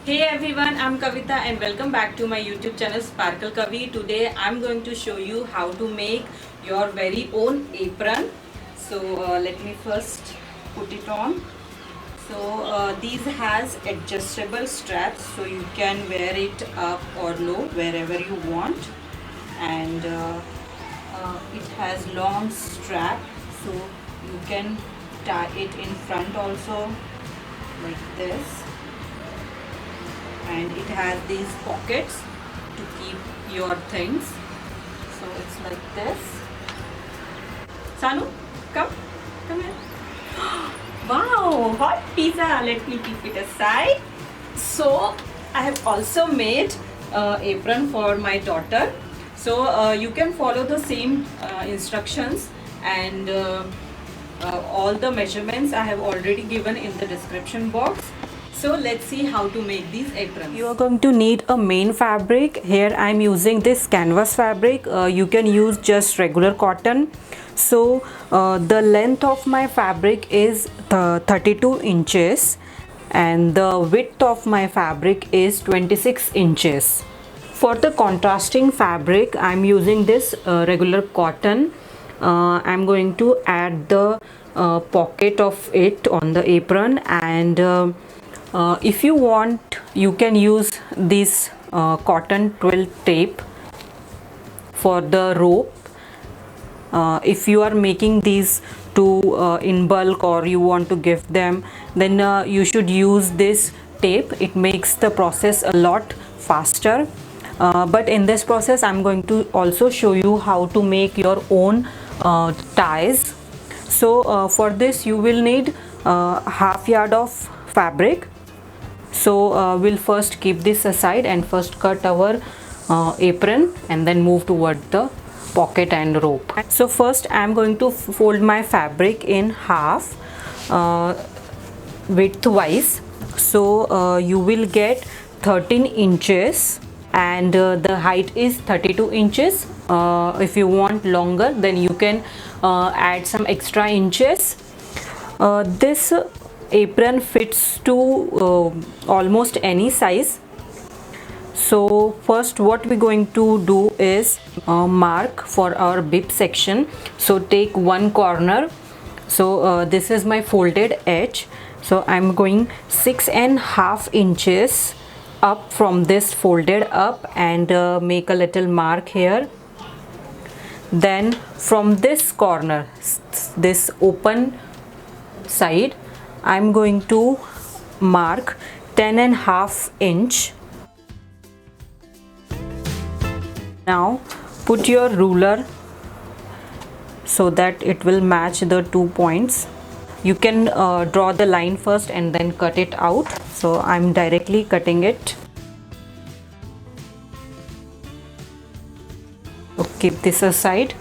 Hey everyone, I'm Kavita and welcome back to my YouTube channel Sparkle Kavi. Today I'm going to show you how to make your very own apron. So let me first put it on. So these has adjustable straps, so you can wear it up or low wherever you want, and it has long strap, so you can tie it in front also like this, and it has these pockets to keep your things. So it's like this. Sanu, come here. Wow, hot pizza. Let me keep it aside. So I have also made apron for my daughter. So you can follow the same instructions, and all the measurements I have already given in the description box. So let's see how to make these aprons. You are going to need a main fabric. Here I am using this canvas fabric. You can use just regular cotton. So the length of my fabric is 32 inches and the width of my fabric is 26 inches. For the contrasting fabric, I am using this regular cotton. I am going to add the pocket of it on the apron, and if you want, you can use this cotton twill tape for the rope. If you are making these to in bulk, or you want to give them, then you should use this tape. It makes the process a lot faster. But in this process I'm going to also show you how to make your own ties. So for this you will need half yard of fabric. So we'll first keep this aside and first cut our apron and then move toward the pocket and rope. So first I am going to fold my fabric in half widthwise. So you will get 13 inches and the height is 32 inches. If you want longer, then you can add some extra inches. This apron fits to almost any size. So first what we're going to do is mark for our bib section. So take one corner. So this is my folded edge. So I'm going 6.5 inches up from this folded up, and make a little mark here. Then from this corner, this open side, I'm going to mark 10.5 inch. Now put your ruler so that it will match the 2 points. You can draw the line first and then cut it out. So I'm directly cutting it. Keep this aside.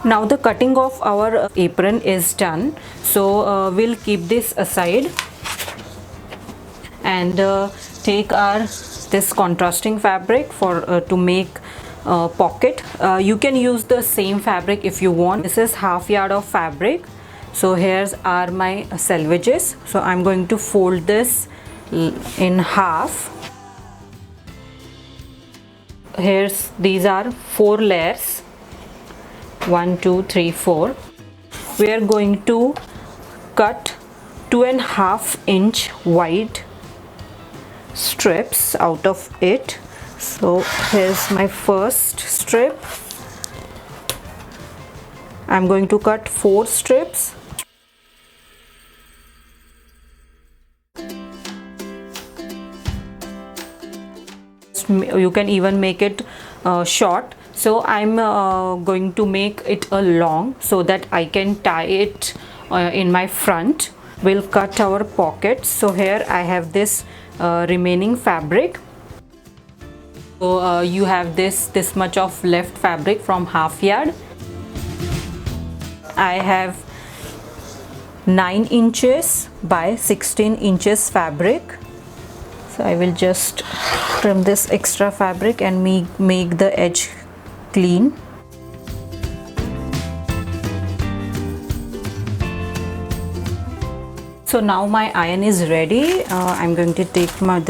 Now the cutting of our apron is done. So we'll keep this aside and take our this contrasting fabric for to make pocket. You can use the same fabric if you want. This is half yard of fabric. So here's are my selvages. So I'm going to fold this in half. Here's these are 4 layers. 1 2 3 4. We are going to cut 2.5 inch wide strips out of it. So here's my first strip. I'm going to cut 4 strips. You can even make it short. So I'm going to make it a long so that I can tie it in my front. We'll cut our pockets. So here I have this remaining fabric. So you have this much of left fabric from half yard. I have 9 inches by 16 inches fabric. So I will just trim this extra fabric and make the edge clean. So now my iron is ready. I'm going to take my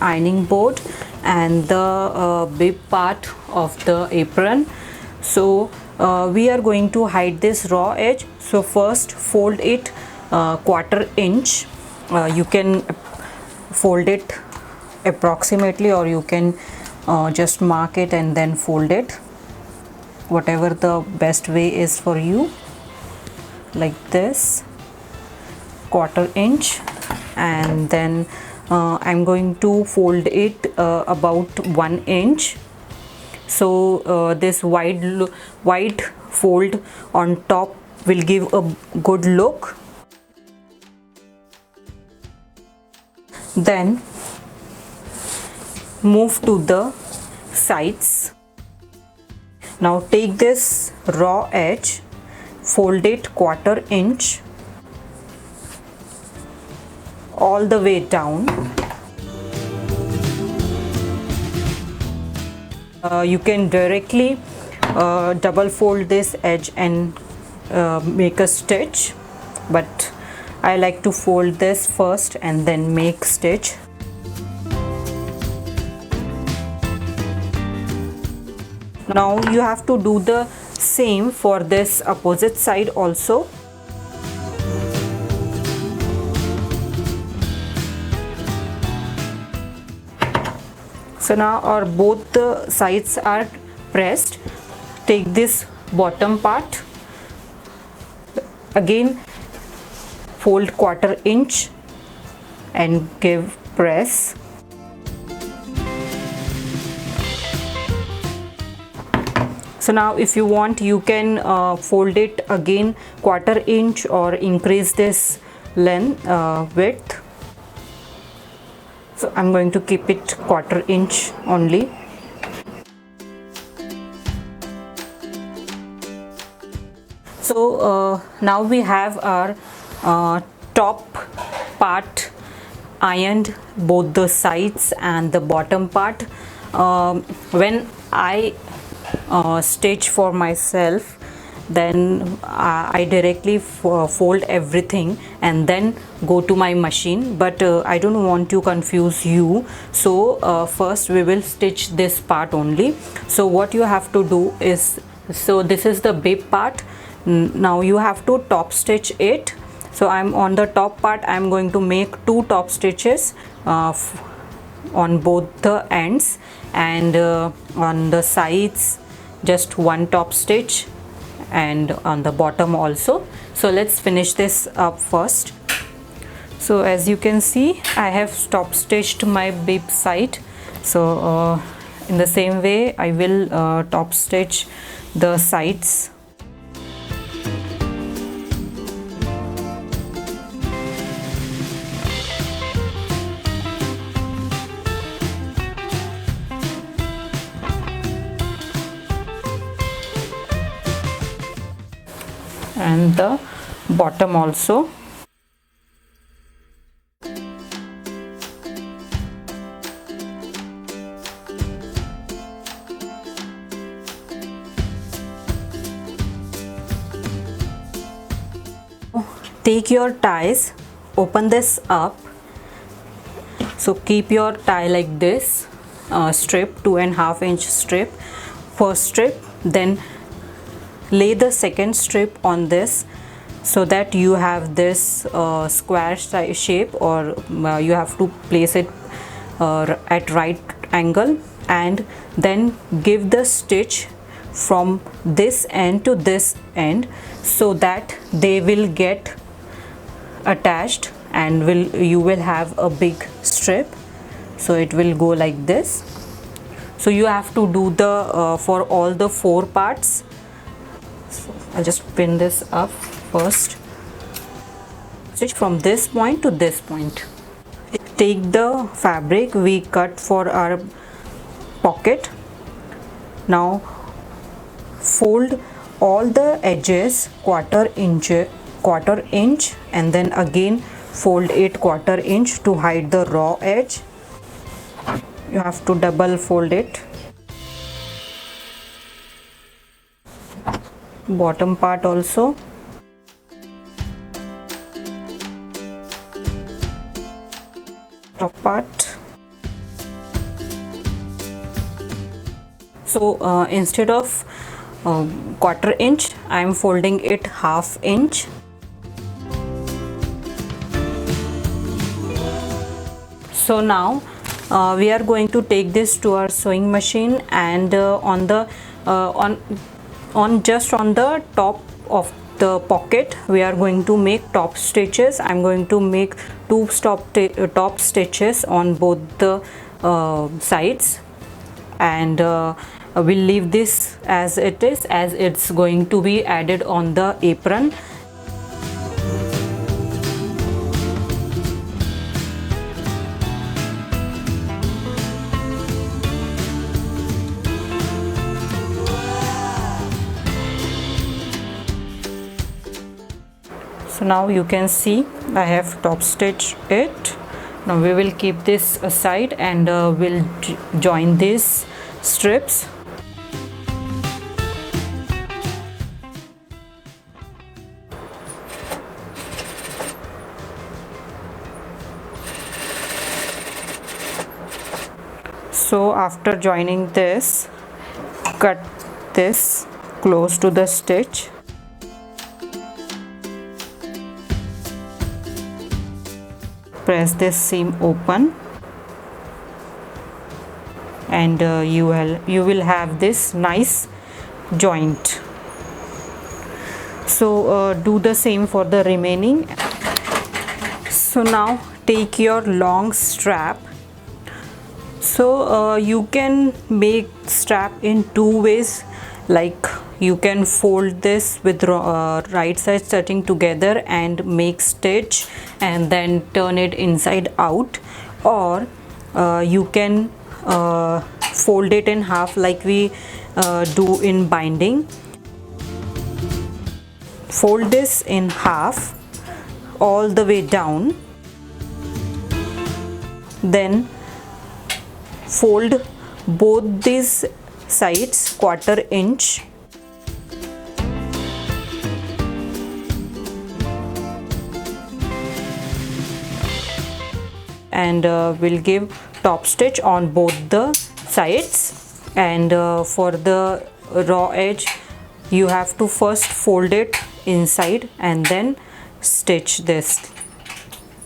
ironing board and the bib part of the apron. So we are going to hide this raw edge. So first fold it 1/4 inch. You can fold it approximately, or you can just mark it and then fold it, whatever the best way is for you, like this 1/4 inch. And then I'm going to fold it about 1 inch. So this wide fold on top will give a good look. Then move to the sides. Now take this raw edge, fold it 1/4 inch all the way down. You can directly double fold this edge and make a stitch, but I like to fold this first and then make stitch. Now you have to do the same for this opposite side also. So now our both the sides are pressed. Take this bottom part, again fold 1/4 inch and give press. So now if you want, you can fold it again 1/4 inch or increase this length width. So I'm going to keep it 1/4 inch only. So now we have our top part ironed, both the sides and the bottom part. When I stitch for myself, then I directly fold everything and then go to my machine, but I don't want to confuse you. So first we will stitch this part only. So what you have to do is, so this is the bib part. Now you have to top stitch it. So I'm on the top part, I'm going to make 2 top stitches on both the ends, and on the sides just 1 top stitch, and on the bottom also. So let's finish this up first. So as you can see, I have top stitched my bib side. So in the same way I will top stitch the sides. And the bottom also. Take your ties, open this up. So keep your tie like this, strip, 2.5 inch strip, first strip, then lay the second strip on this, so that you have this square shape, or you have to place it at right angle, and then give the stitch from this end to this end, so that they will get attached and you will have a big strip. So it will go like this. So you have to do the for all the 4 parts. So I'll just pin this up first. Stitch from this point to this point. Take the fabric we cut for our pocket. Now fold all the edges 1/4 inch, and then again fold it 1/4 inch to hide the raw edge. You have to double fold it. Bottom part also. top part. So instead of quarter inch, I am folding it half inch. So now we are going to take this to our sewing machine, and on the just on the top of the pocket we are going to make top stitches. I'm going to make two top stitches on both the sides, and we'll leave this as it is, as it's going to be added on the apron. So now you can see I have top stitched it. Now we will keep this aside, and we'll join these strips. So after joining this, cut this close to the stitch. Press this seam open, and you will have this nice joint. So do the same for the remaining. So now take your long strap. So you can make strap in two ways, like you can fold this with right side touching together and make stitch and then turn it inside out, or you can fold it in half like we do in binding. Fold this in half all the way down, then fold both these sides quarter inch, and we'll give top stitch on both the sides. And for the raw edge, you have to first fold it inside and then stitch this.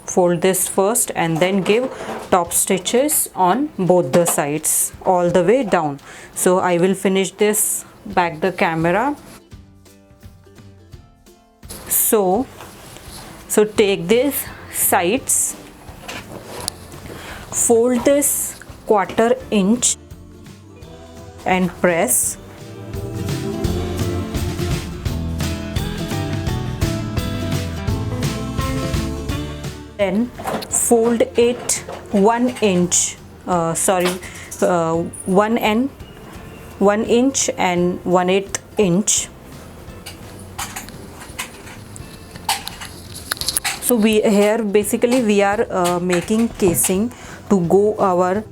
Fold this first and then give top stitches on both the sides all the way down. So I will finish this back the camera. So take this sides, fold this quarter inch and press. Then fold it 1 inch, 1 inch and 1/8 inch. So here basically we are making casing to go our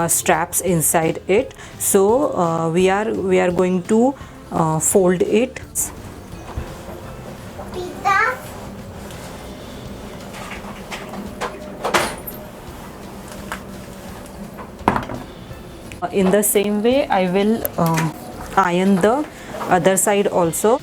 straps inside it. So we are going to fold it. In the same way, I will iron the other side also.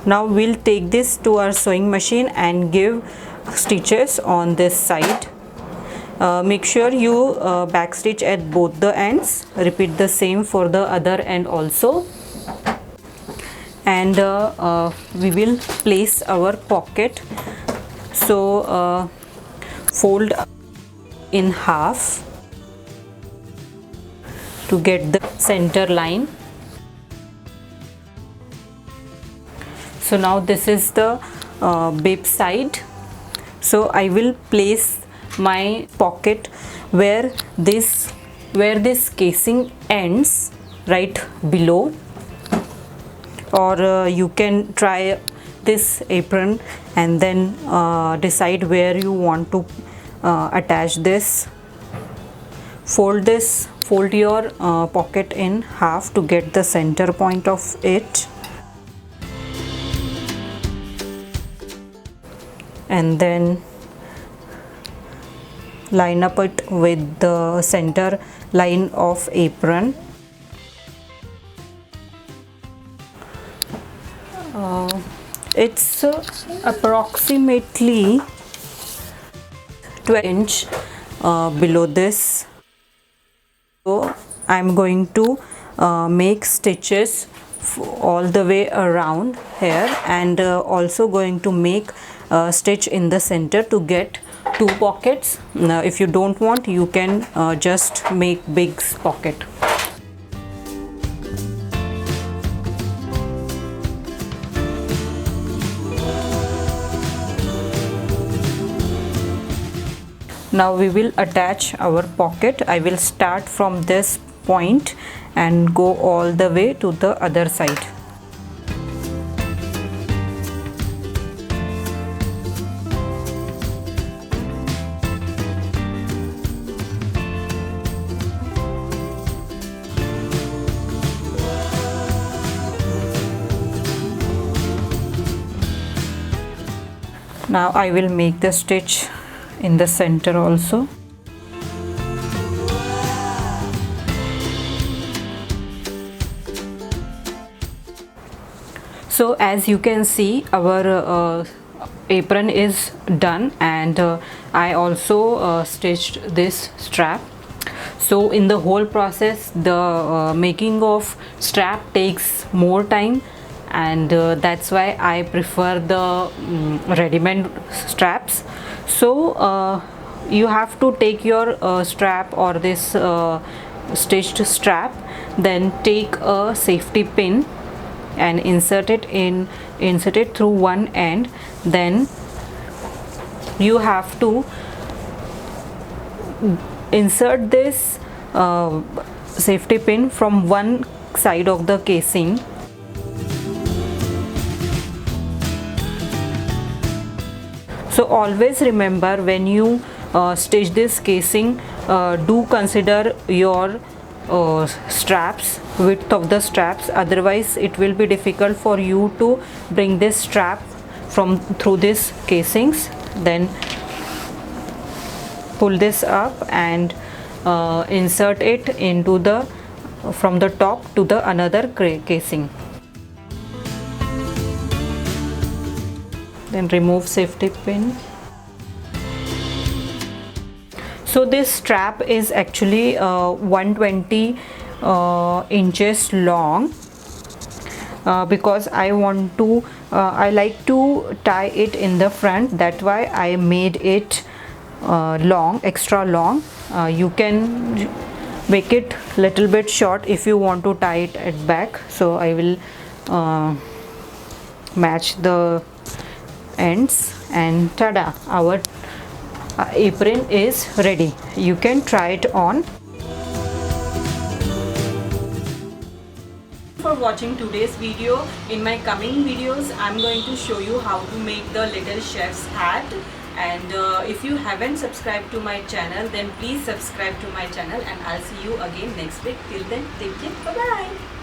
Now we'll take this to our sewing machine and give stitches on this side. Make sure you back stitch at both the ends. Repeat the same for the other end also. And we will place our pocket. So fold in half to get the center line. So now this is the bib side. So I will place my pocket where this casing ends, right below, or you can try this apron and then decide where you want to attach this. fold your pocket in half to get the center point of it, and then line up it with the center line of apron. It's approximately 12 inch below this. So I'm going to make stitches all the way around here, and also going to make a stitch in the center to get 2 pockets. Now if you don't want, you can just make big pocket. Now we will attach our pocket. I will start from this point and go all the way to the other side. Now I will make the stitch in the center also. So as you can see, our apron is done, and I also stitched this strap. So in the whole process, the making of strap takes more time, and that's why I prefer the ready-made straps. So you have to take your strap or this stitched strap, then take a safety pin and insert it through one end. Then you have to insert this safety pin from one side of the casing. So always remember, when you stitch this casing, do consider your straps, width of the straps, otherwise it will be difficult for you to bring this strap from through these casings. Then pull this up and insert it into the from the top to the another casing. Then remove safety pin. So this strap is actually 120 inches long, because I want to I like to tie it in the front. That's why I made it long, extra long. You can make it little bit short if you want to tie it at back. So I will match the ends, and tada, our apron is ready. You can try it on. For watching today's video. In my coming videos, I'm going to show you how to make the little chef's hat. And if you haven't subscribed to my channel, then please subscribe to my channel, and I'll see you again next week. Till then, take care. Bye bye.